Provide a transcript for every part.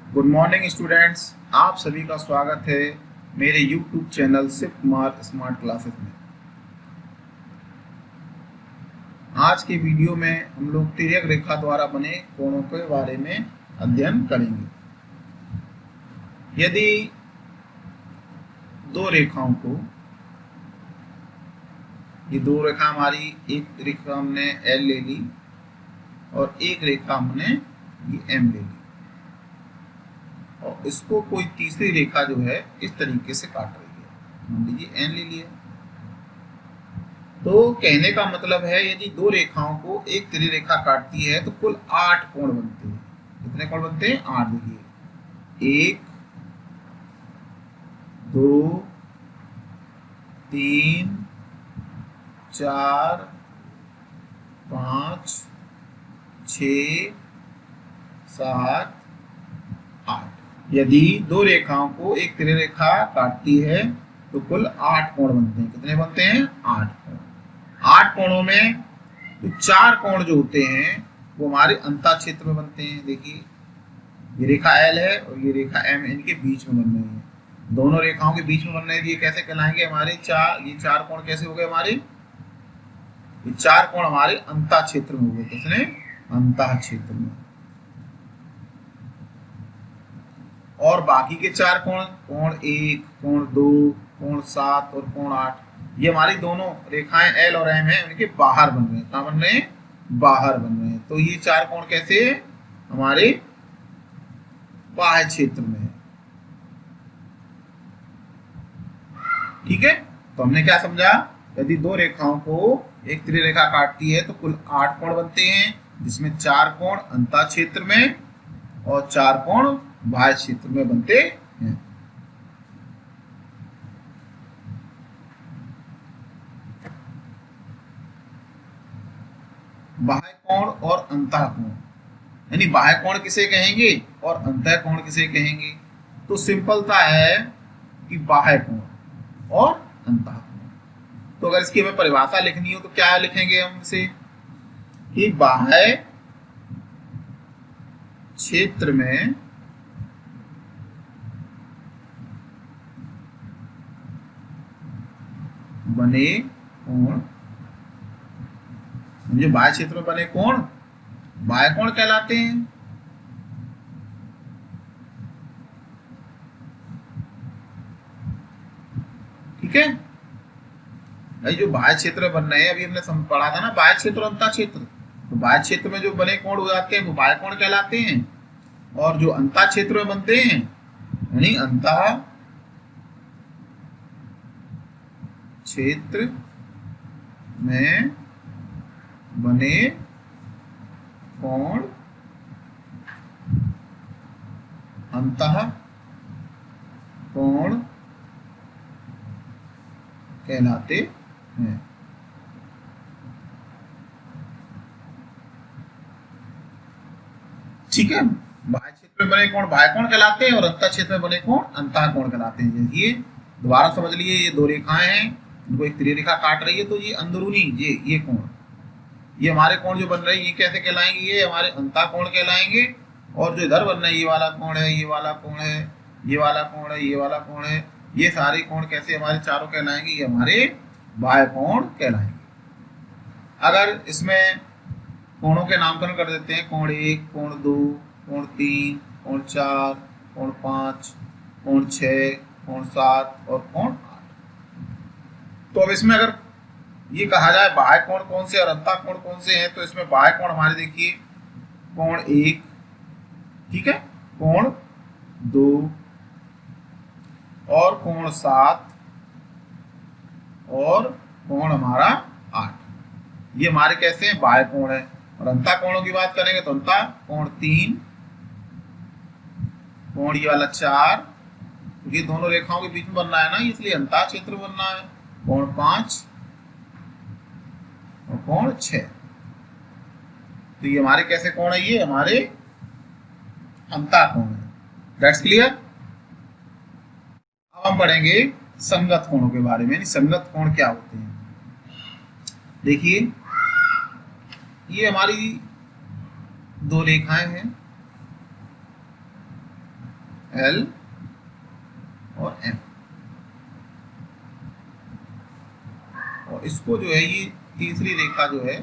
Good morning students, आप सभी का स्वागत है मेरे YouTube channel Shiv Kumar smart classes में। आज के वीडियो में हम लोग तिर्यक रेखा द्वारा बने कोणों के बारे में अध्ययन करेंगे। यदि दो रेखाओं को, ये दो रेखा हमारी, एक रेखा हमने L ले ली और एक रेखा हमने ये M ले ली, और इसको कोई तीसरी रेखा जो है इस तरीके से काट रही है, मान लीजिए N ले लिया। तो कहने का मतलब है यदि दो रेखाओं को एक तिर्यक रेखा काटती है तो कुल 8 कोण बनते हैं। कितने कोण बनते हैं? 8। देखिए, 1 2 3 4 5 6 7 8। यदि दो रेखाओं को एक तिर्यक रेखा काटती है तो कुल 8 कोण बनते हैं। कितने बनते हैं? 8 कोण। 8 कोणों में तो 4 कोण जो होते हैं वो हमारे अंतः क्षेत्र में बनते हैं। देखिए, ये रेखा L है और ये रेखा M, इनके बीच में बन रही है। दोनों रेखाओं के बीच में बन रहे हैं, ये कैसे कहलाएंगे हमारे? ये चार कोण कैसे हो गए हमारे? ये 4 कोण हमारे अंतः क्षेत्र में हो गए। किसने? अंतः क्षेत्र में। और बाकी के 4 कोण, कोण 1, कोण 2, कोण 7 और कोण 8, ये हमारी दोनों रेखाएं L और M है, उनके बाहर बन रहे हैं। कहाँ बन रहे हैं? बाहर बन रहे हैं। तो ये 4 कोण कैसे हमारे बाह्य क्षेत्र में है। ठीक है, तो हमने क्या समझा? यदि दो रेखाओं को एक तिर्यक रेखा काटती है तो कुल 8 कोण बनते हैं, जिसमें 4 कोण अंतः क्षेत्र में और 4 कोण बाह्य क्षेत्र में बनते हैं। बाह्य कोण और अंतः कोण, यानी बाह्य कोण किसे कहेंगे और अंतः कोण किसे कहेंगे? तो सिंपलता है कि बाह्य कोण और अंतः कोण। तो अगर इसकी हमें परिभाषा लिखनी हो तो क्या लिखेंगे हम इसे? कि बाह्य क्षेत्र में बने कोण, जो बाह्य क्षेत्र में बने कोण बाह्य कोण कहलाते हैं। ठीक है भाई, जो बाह्य क्षेत्र बन रहे हैं, अभी हमने पढ़ा था ना बाह्य क्षेत्र और अंतः क्षेत्र। तो बाह्य क्षेत्र में जो बने कोण हो जाते हैं वो बाह्य कोण कहलाते हैं, और जो अंतः क्षेत्र में बनते हैं यानी अंतः क्षेत्र में बने कोण अंतः कोण कहलाते हैं। ठीक है, बाह्य क्षेत्र में बने कोण बाह्य कोण कहलाते हैं और अंतः क्षेत्र में बने कोण अंतः कोण कहलाते हैं। ये दोबारा समझ लिए, ये दो रेखाएं हैं, इनको एक तिर्यक रेखा काट रही है, तो ये अंदरूनी ये कोण, ये हमारे कोण जो बन रहे हैं ये कैसे कहलाएंगे? ये हमारे अंतः कोण कहलाएंगे। और जो इधर बन रहे हैं, ये वाला कोण है, ये वाला कोण है, ये वाला कोण है, ये वाला कोण है, ये सारे कोण कैसे हमारे चारों कहलाएंगे? ये हमारे बाह्य कोण कहलाएंगे। अगर इसमें कोणों के नामकरण कर देते हैं, कोण 1, कोण 2, कोण 3, कोण 4, कोण 5, कोण 6, कोण 7 और कोण 8। तो अब इसमें अगर ये कहा जाए बाह्य कोण कौन से और अंतः कोण कौन से हैं, तो इसमें बाह्य कोण हमारे देखिए कोण 1, ठीक है, कोण 2 और कोण 7 और कोण हमारा 8, ये हमारे कैसे हैं? बाह्य कोण है। और अंतः कोणों की बात करेंगे तो अंतः कोण 3, कोण ये वाला 4, क्योंकि दोनों रेखाओं के बीच में बनना है ना, इसलिए अंतः क्षेत्र बनना है। कोण 5 और कोण 6। तो ये हमारे कैसे कोण है? ये हमारे अंतः कोण है। That's clear. अब हम पढ़ेंगे संगत कोणों के बारे में। संगत कोण क्या होते हैं? देखिए, ये हमारी दो रेखाएं हैं, L और M, और इसको जो है ये तीसरी रेखा जो है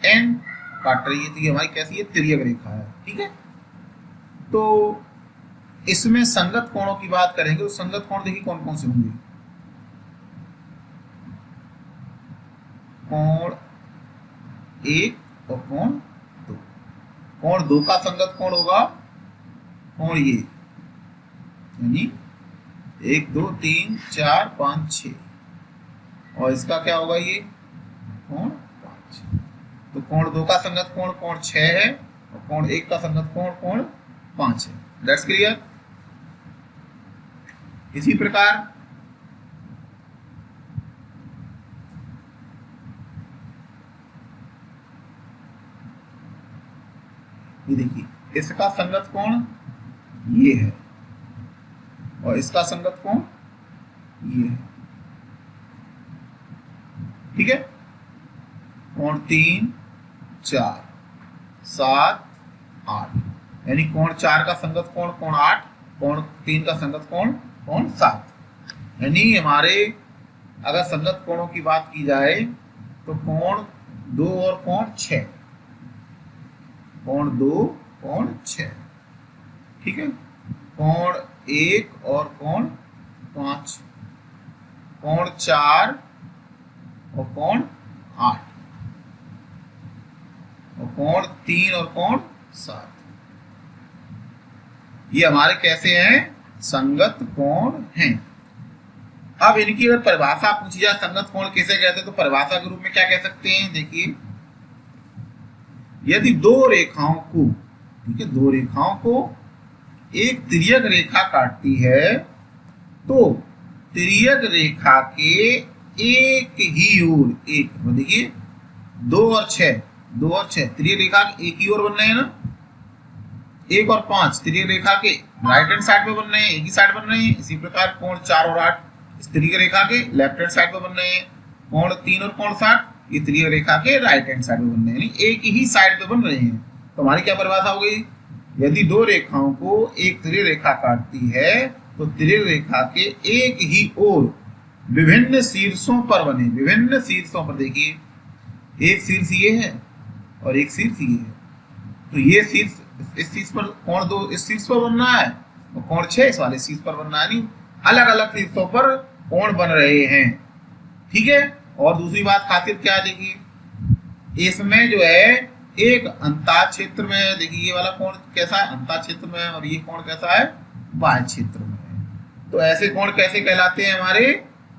N काट रही है, तो ये हमारी कैसी है, तिर्यक रेखा है। ठीक है, तो इसमें संगत कोणों की बात करेंगे तो संगत कोण देखिए कौन कौन से होंगे। कोण 1 और कोण 2। कोण 2 का संगत कोण होगा कोण ये, यानी 1 2 3 4 5 6, और इसका क्या होगा ये कोण 5। तो कोण 2 का संगत कोण कोण 6 है, और कोण 1 का संगत कोण कोण 5 है। That's clear. इसी प्रकार ये देखिए, इसका संगत कोण ये है और इसका संगत कोण ये है। ठीक है, कोण 3 4 7 8, यानी कोण 4 का संगत कोण कोण 8, कोण 3 का संगत कोण कोण 7। यानी हमारे अगर संगत कोणों की बात की जाए तो कोण 2 और कोण 6, कोण 2 कोण 6। ठीक है, कोण 1 और कोण 5, कोण 4 और कोण 8, और कोण 3 और कोण 7। ये हमारे कैसे हैं, संगत कोण हैं। अब इनकी अगर परिभाषा पूछी जाए संगत कोण किसे कहते हैं, तो परिभाषा के रूप में क्या कह सकते हैं, देखिए, यदि दो रेखाओं को, ठीक है, दो रेखाओं को एक तिर्यक रेखा काटती है तो तिर्यक रेखा के एक ही ओर, एक देखिए 2 और 6, 2 और 6 तिर्यक रेखा के एक ही ओर बन रहे हैं ना, 1 और 5 तिर्यक रेखा के राइट हैंड साइड पे बन रहे हैं, एक ही साइड बन रहे हैं। इसी प्रकार कोण 4 और 8 इस तिर्यक रेखा के लेफ्ट हैंड साइड पे बन रहे हैं। कोण 3 और कोण 7 ये तिर्यक रेखा के राइट हैंड साइड पे बन रहे हैं, यानी एक ही साइड पे बन रहे हैं। तो हमारी क्या परिभाषा हो गई, यदि दो रेखाओं को एक तिर्यक रेखा काटती है तो तिर्यक रेखा के एक ही ओर विभिन्न शीर्षों पर बने, विभिन्न शीर्षों पर, देखिए एक शीर्ष ये है और एक शीर्ष ये है, तो ये शीर्ष इस शीर्ष पर, कोण 2 इस शीर्ष पर बनना है और कोण 6 इस वाले शीर्ष पर बनना है, नहीं अलग अलग शीर्षों पर कोण बन रहे हैं। ठीक है, और दूसरी बात खासियत क्या है, देखिए इसमें जो है एक अंतः क्षेत्र में है, देखिए ये वाला कोण कैसा है, अंतः क्षेत्र में है, और ये कोण कैसा है, बाह्य क्षेत्र में है। तो ऐसे कोण कैसे कहलाते हैं, हमारे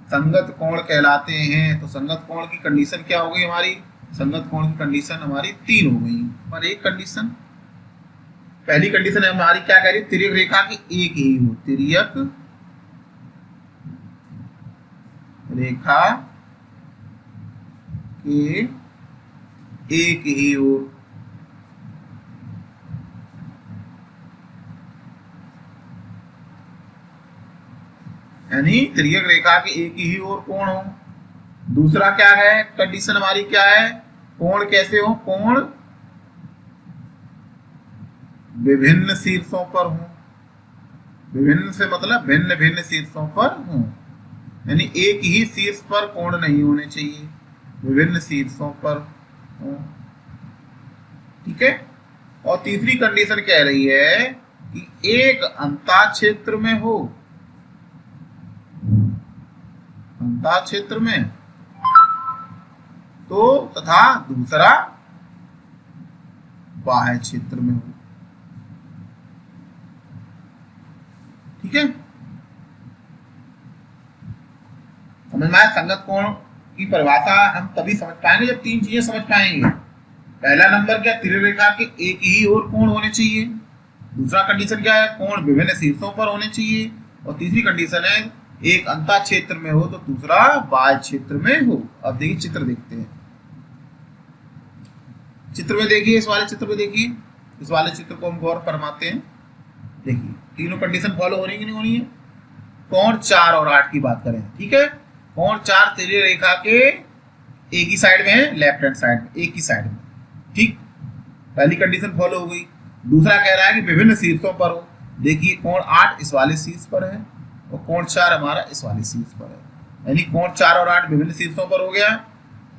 संगत कोण कहलाते हैं। तो संगत कोण की कंडीशन क्या हो गई हमारी, संगत कोण की कंडीशन हमारी 3 हो गई। और एक कंडीशन, पहली कंडीशन है हमारी क्या कह रही, तिर्यक रेखा की एक ही हो, तिर्यक रेखा के एक ही ओर, यानी तिर्यक रेखा के एक ही ओर कोण हो। दूसरा क्या है कंडीशन हमारी, क्या है, कोण कैसे हो, कोण विभिन्न शीर्षों पर हो, विभिन्न से मतलब भिन्न भिन्न शीर्षों पर हो, यानी एक ही शीर्ष पर कोण नहीं होने चाहिए, विभिन्न शीर्षों पर हो। ठीक है, और तीसरी कंडीशन कह रही है कि एक अंतः क्षेत्र में हो, अंतः क्षेत्र में तो, तथा दूसरा बाह्य क्षेत्र में हो। ठीक है, समझ में आया। संगत कोण की परिभाषा हम तभी समझ पाएंगे जब 3 चीजें समझ पाएंगे। पहला नंबर क्या, तिर्यक रेखा के एक ही ओर कोण होने चाहिए। दूसरा कंडीशन क्या है, कोण विभिन्न शीर्षों पर होने चाहिए। और तीसरी कंडीशन है एक अंतः क्षेत्र में हो तो दूसरा बाह्य क्षेत्र में हो। अब देखिए चित्र देखते हैं, चित्र में देखिए, इस वाले चित्र में देखिए, इस वाले चित्र को हम गौर फरमाते हैं। देखिए तीनों कंडीशन फॉलो हो रही है कि नहीं हो रही है। कोण 4 और 8 की बात करें, ठीक है, कोण 4 तिर्यक रेखा के एक ही साइड में है, लेफ्ट हैंड साइड में, एक ही साइड में। ठीक, पहली कंडीशन फॉलो हो गई। दूसरा कह रहा है कि विभिन्न शीर्षों पर हो, देखिए कोण 8 इस वाले शीर्ष पर है और कोण 4 हमारा इस वाले शीर्ष पर है, यानी कोण 4 और 8 विभिन्न शीर्षों पर हो गया।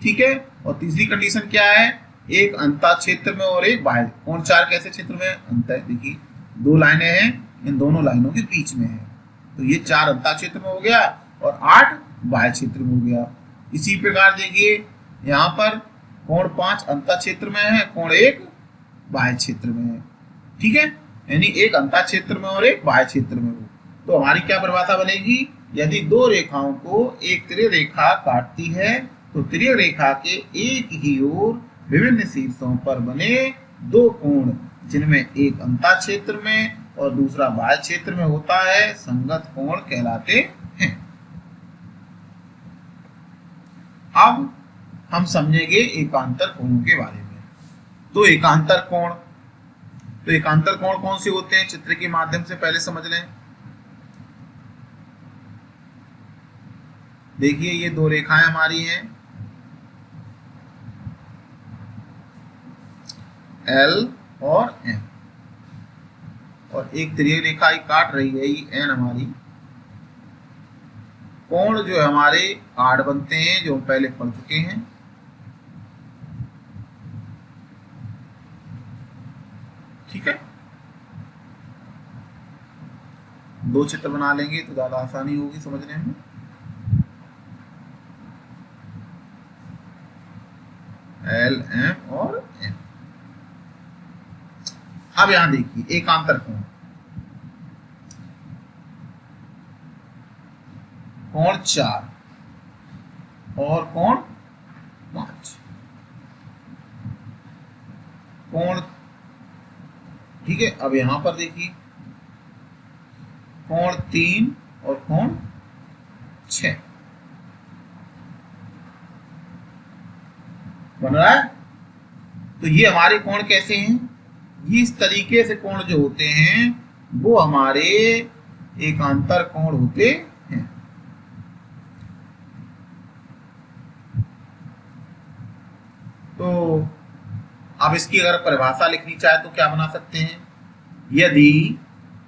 ठीक है, और तीसरी कंडीशन क्या है, एक अंतः क्षेत्र में और एक बाह्य। कोण 4 कैसे क्षेत्र में अंतः, देखिए दो लाइनें हैं, इन दोनों लाइनों के बीच में है, तो ये 4 अंतः क्षेत्र में हो गया और 8 बाह्य क्षेत्र में हो गया। इसी प्रकार देखिए यहाँ पर कोण 5 अंतः क्षेत्र में है, कोण 1 बाह्य क्षेत्र में है। ठीक है, यानी एक अंतः क्षेत्र में और एक बाह्य क्षेत्र में हो, तो हमारी क्या परिभाषा बनेगी, यदि दो रेखाओं को एक तिर्य रेखा काटती है तो तिर्य रेखा के एक ही ओर विभिन्न शीर्षों पर बने दो कोण जिनमें एक अंतः क्षेत्र में और दूसरा बाह्य क्षेत्र में होता है संगत कोण कहलाते हैं। अब हम समझेंगे एकांतर कोणों के बारे में। तो एकांतर कोण कौन से होते हैं, चित्र के माध्यम से पहले समझ लें। देखिए ये दो रेखाएं हमारी हैं, L और M, और एक तिर्यक रेखा काट रही है ये N हमारी। कोण जो हमारे 8 बनते हैं, जो हम पहले पढ़ चुके हैं। ठीक है, दो चित्र बना लेंगे तो ज्यादा आसानी होगी समझने में। L, M और N। अब यहां देखिए एकांतर कोण, कोण 4 और कोण 5, कोण, ठीक है। अब यहां पर देखिए कोण 3 और कोण 6 बन रहा है। तो ये हमारे कोण कैसे हैं, ये इस तरीके से कोण जो होते हैं वो हमारे एकांतर कोण होते हैं। तो अब इसकी अगर परिभाषा लिखनी चाहे तो क्या बना सकते हैं, यदि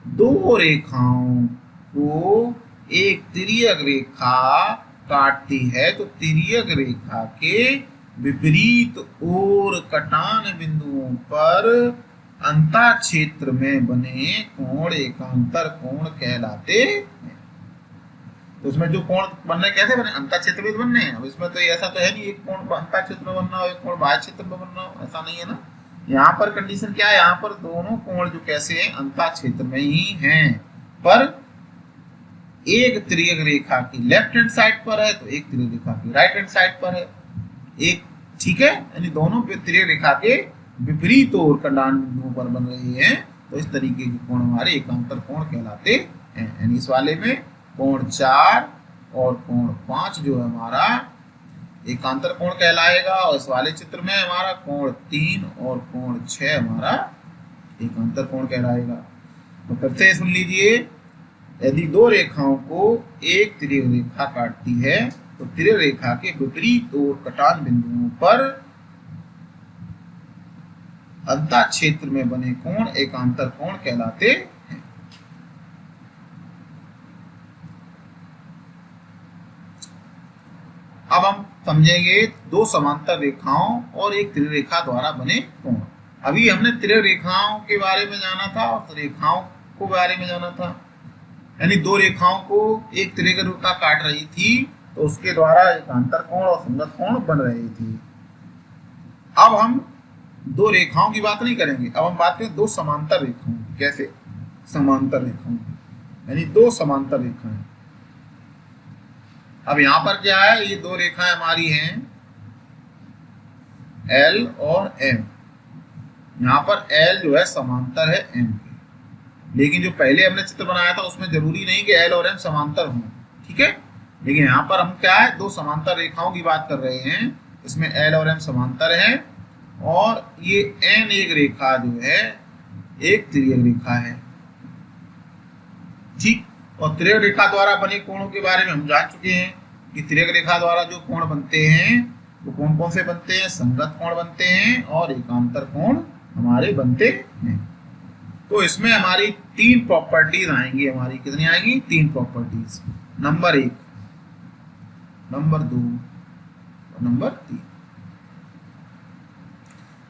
दो रेखाओं को एक तिर्यक रेखा काटती है तो तिर्यक रेखा के विपरीत ओर कटान बिंदुओं पर अंतः क्षेत्र में बने कोण एकांतर कोण कहलाते हैं। तो उसमें जो कोण बनने कैसे बने, अंतः क्षेत्र में बनने हैं। अब इसमें तो ऐसा तो है नहीं एक कोण अंतः क्षेत्र में बनना हो एक कोण बाह्य क्षेत्र में बनना हो, ऐसा नहीं है ना। यहाँ पर कंडीशन क्या है, यहाँ पर दोनों कोण जो कैसे हैं अंतः क्षेत्र में ही हैं, पर एक तिर्यक रेखा की लेफ्ट हैंड साइड पर है तो एक तिर्यक रेखा की राइट हैंड साइड पर है एक। ठीक है, यानी दोनों तिर्यक रेखा के विपरीत ओर कटान बिंदुओं पर बन रही हैं, तो इस तरीके के कोण हमारे एकांतर कोण कहलाते हैं। यानी इस वाले में कोण 4 और कोण 5 जो है हमारा एकांतर कोण कहलाएगा, और इस वाले चित्र में हमारा कोण 3 और कोण 6 हमारा एकांतर कोण कहलाएगा। तो फिर से सुन लीजिए, यदि दो रेखाओं को एक तिर्यक रेखा काटती है तो तिर्यक रेखा के विपरीत ओर कटान बिंदुओं पर अंतः क्षेत्र में बने कोण एकांतर कोण कहलाते हैं। अब हम समझेंगे दो समांतर रेखाओं और एक तिर्यक रेखा द्वारा बने कोण। अभी हमने तिर्यक रेखाओं के बारे में जाना था और रेखाओं को बारे में जाना था, यानी दो रेखाओं को एक तिर्यक रेखा काट रही थी तो उसके द्वारा एकांतर कोण और संगत कोण बन रही थी। अब हम दो रेखाओं की बात नहीं करेंगे, अब हम बात करें दो समांतर रेखाओं की। कैसे, समांतर रेखाओं की, यानी दो समांतर रेखाएं। अब यहां पर क्या है, ये दो रेखाएं हमारी हैं L और M। यहां पर L जो है समांतर है M के, लेकिन जो पहले हमने चित्र बनाया था उसमें जरूरी नहीं कि L और M समांतर हों। ठीक है, लेकिन यहाँ पर हम क्या है, दो समांतर रेखाओं की बात कर रहे हैं, इसमें L और M समांतर है और ये N एक रेखा जो है एक तिर्यक रेखा है। ठीक, और तिर्यक रेखा द्वारा बने कोणों के बारे में हम जान चुके हैं कि तिर्यक रेखा द्वारा जो कोण बनते हैं वो कौन कौन से बनते हैं, संगत कोण बनते हैं और एकांतर कोण हमारे बनते हैं। तो इसमें हमारी 3 प्रॉपर्टीज आएंगी, हमारी कितनी आएंगी? 3 प्रॉपर्टीज। नंबर 1, नंबर 2 और नंबर 3।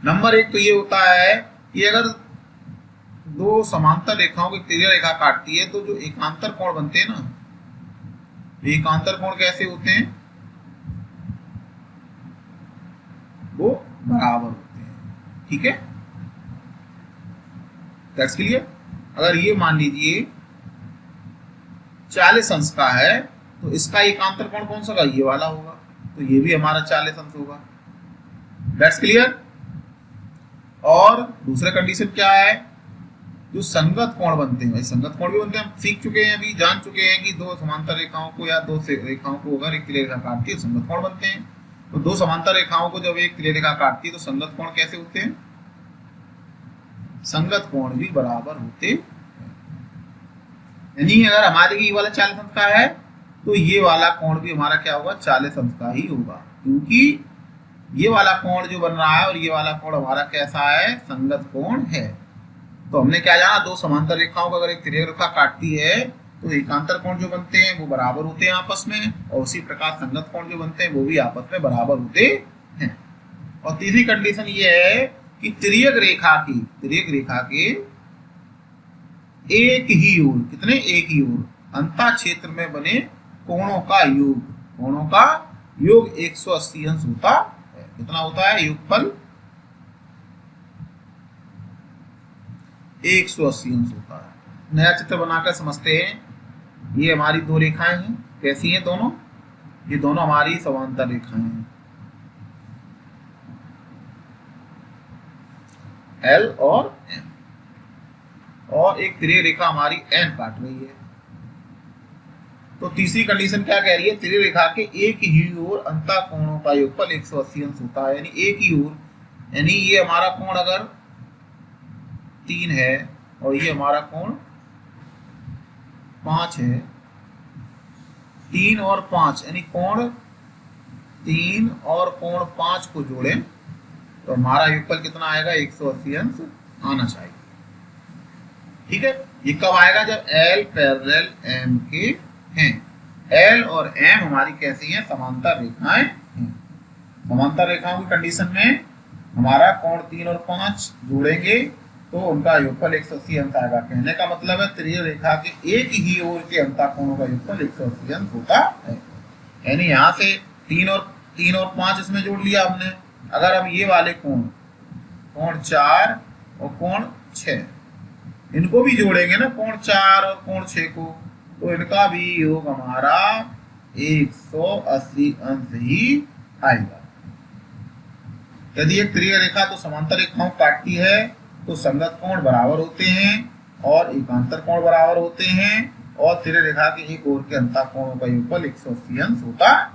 नंबर 1 तो ये होता है कि अगर दो समांतर रेखाओं की तिर्यक रेखा काटती है तो जो एकांतर कोण बनते हैं ना, एकांतर कोण कैसे होते हैं? वो बराबर होते हैं। ठीक है, दैट्स क्लियर। अगर ये मान लीजिए 40 अंश का है तो इसका एकांतर कोण कौन सा होगा? ये वाला होगा, तो ये भी हमारा 40 अंश होगा। That's clear. और दूसरा कंडीशन क्या है? जो संगत कोण बनते हैं, संगत कोण भी बनते हैं, हम सीख चुके हैं, अभी जान चुके हैं कि दो समांतर रेखाओं को या दो रेखाओं को अगर एक तिर्यक रेखा काटती है तो संगत कोण बनते हैं। तो दो समांतर रेखाओं को जब एक तिर्यक रेखा काटती है तो संगत कोण कैसे होते हैं? संगत कोण भी बराबर होते हैं। यानी अगर हमारे ये वाला 40 अंश का है तो ये वाला कोण भी हमारा क्या होगा? 40 अंश का ही होगा, क्योंकि ये वाला कोण जो बन रहा है और ये वाला कोण हमारा कैसा है? संगत कोण है। तो हमने क्या जाना? दो समांतर रेखाओं को अगर एक तिर्यक रेखा काटती है तो एकांतर कोण जो बनते हैं वो बराबर होते हैं आपस में, और उसी प्रकार संगत कोण जो बनते हैं वो भी आपस में बराबर होते हैं। और तीसरी कंडीशन ये है कि तिर्यक रेखा के एक ही ओर, कितने? एक ही ओर अंतः क्षेत्र में बने कोणों का योग 180 अंश होता है। कितना होता है? योगफल 180 अंश होता है। नया चित्र बनाकर समझते हैं। ये हमारी दो रेखाएं हैं, कैसी हैं दोनों? ये दोनों हमारी समांतर रेखाएं हैं, L और M, और एक तिर्यक रेखा हमारी N काट रही है। तो तीसरी कंडीशन क्या कह रही है? तिर्यक रेखा के एक ही ओर अंतः कोणों का योगफल 180 अंश होता है। यानी एक ही ओर, यानी ये हमारा कोण अगर 3 है और ये हमारा कोण 5 है, 3 और 5 यानी कोण 3 और कोण 5 को जोड़ें तो हमारा योगफल कितना आएगा? 180 अंश आना चाहिए। ठीक है, ये कब आएगा? जब L पैरेलल M के हैं। L और M हमारी कैसी हैं? समांतर रेखाएं हैं। समांतर रेखाओं की कंडीशन में हमारा कोण 3 और 5 जोड़ेंगे तो उनका योगफल 180 अंश आएगा। कहने का मतलब है तिर्यक रेखा के एक ही ओर के अंतः कोणों का योगफल 180 अंश होता है। यानी यहाँ से 3 और 5 इसमें जोड़ लिया हमने। अगर हम ये वाले कोण 4 और कोण 6 इनको भी जोड़ेंगे ना, कोण 4 और कोण 6 को, तो इनका भी योग हमारा 180 अंश ही आएगा। यदि एक तिर्यक रेखा तो समांतर रेखाओं काटती है तो संगत कोण बराबर होते हैं और एकांतर कोण बराबर होते हैं, और तिर्यक रेखा के एक ओर के अंतः कोणों का योगफल 180 अंश होता है।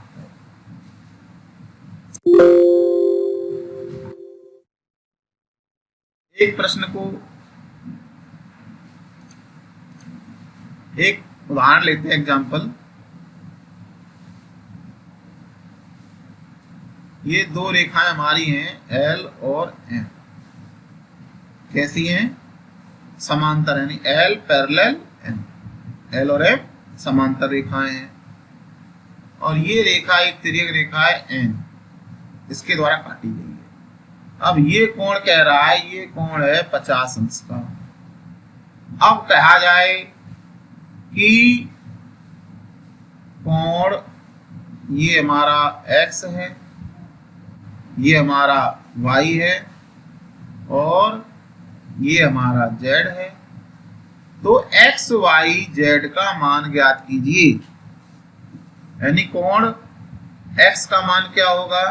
एक प्रश्न को एक उदाहरण लेते हैं, एग्जाम्पल। ये दो रेखाएं हमारी हैं L और M, कैसी हैं? समांतर, यानी L पैरेलल M, L और M समांतर रेखाएं हैं। और ये रेखा एक तिर्यक रेखा है N, इसके द्वारा काटी गई है। अब ये कोण कह रहा है, ये कोण है 50 अंश का। अब कहा जाए कि कोण ये हमारा x है, ये हमारा y है और ये हमारा z है। तो x, y, z का मान ज्ञात कीजिए। यानी कोण x का मान क्या होगा,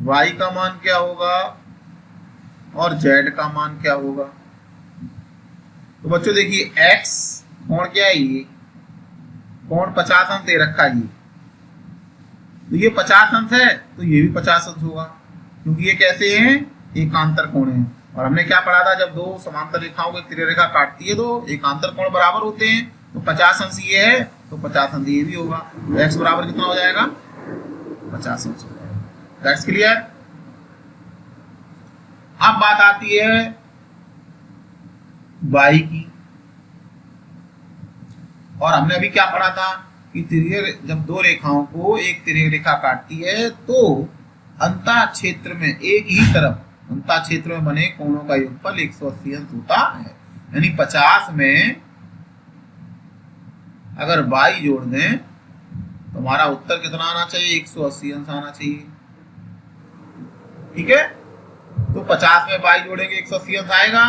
y का मान क्या होगा और z का मान क्या होगा। तो बच्चों देखिए, x कोण क्या है? ये कोण 50 अंश दे रखा है, ये तो ये 50 अंश है तो ये भी 50 अंश होगा, क्योंकि ये कैसे हैं? एकांतर कोण है। और हमने क्या पढ़ा था? जब दो समांतर रेखाओं की तिर्यक रेखा काटती है तो एकांतर कोण बराबर होते हैं। तो 50 अंश ये है तो 50 अंश ये भी होगा। तो x बराबर कितना हो जाएगा? 50 अंश हो जाएगा। That's clear. अब बात आती है बाई की। और हमने अभी क्या पढ़ा था कि तिर्यक जब दो रेखाओं को एक तिर्यक रेखा काटती है तो अंतः क्षेत्र में एक ही तरफ अंतः क्षेत्र में बने कोणों का योगफल 180 अंश होता है। यानी 50 में अगर बाई जोड़ दें तो हमारा उत्तर कितना आना चाहिए, 180 अंश आना चाहिए। ठीक है, तो 50 में बाई जोड़ेंगे 180 अंश आएगा,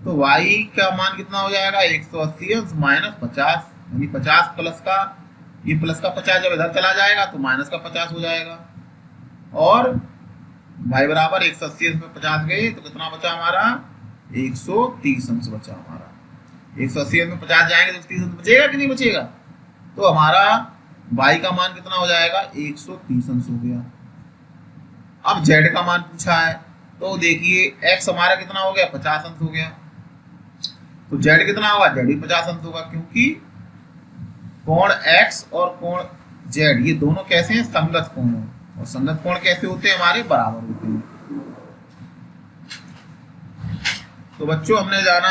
तो y का मान कितना हो जाएगा, 180 अंश माइनस 50, यानी 50 प्लस का ये प्लस का 50 जब इधर चला जाएगा तो माइनस का 50 हो जाएगा। और y बराबर 180 अंश में 50 गए तो कितना बचा हमारा, 130 अंश बचा हमारा। 180 अंश में 50 जाएंगे तो 30 अंश बचेगा कि नहीं बचेगा, तो हमारा y का मान कितना हो जाएगा, 130 अंश हो गया। अब z का मान पूछा है तो देखिए x हमारा कितना हो गया, 50 अंश हो गया, तो z कितना होगा, z भी 50 अंश होगा, क्योंकि कोण x और कोण z ये दोनों कैसे हैं, संगत कोण हैं, और संगत कोण कैसे होते हैं, हमारे बराबर होते हैं। तो बच्चों हमने जाना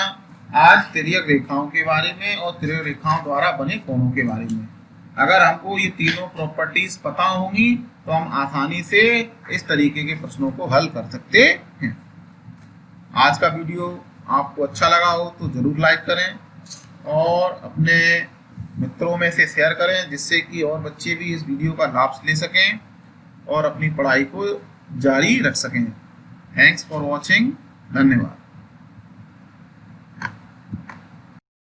आज तिर्यक रेखाओं के बारे में और तिर्यक रेखाओं द्वारा बने कोणों के बारे में। अगर हमको ये तीनों प्रॉपर्टीज पता होंगी तो हम आसानी से इस तरीके के प्रश्नों को हल कर सकते हैं। आज का वीडियो आपको अच्छा लगा हो तो जरूर लाइक करें और अपने मित्रों में से शेयर करें, जिससे कि और बच्चे भी इस वीडियो का लाभ ले सकें और अपनी पढ़ाई को जारी रख सकें। थैंक्स फॉर वॉचिंग, धन्यवाद।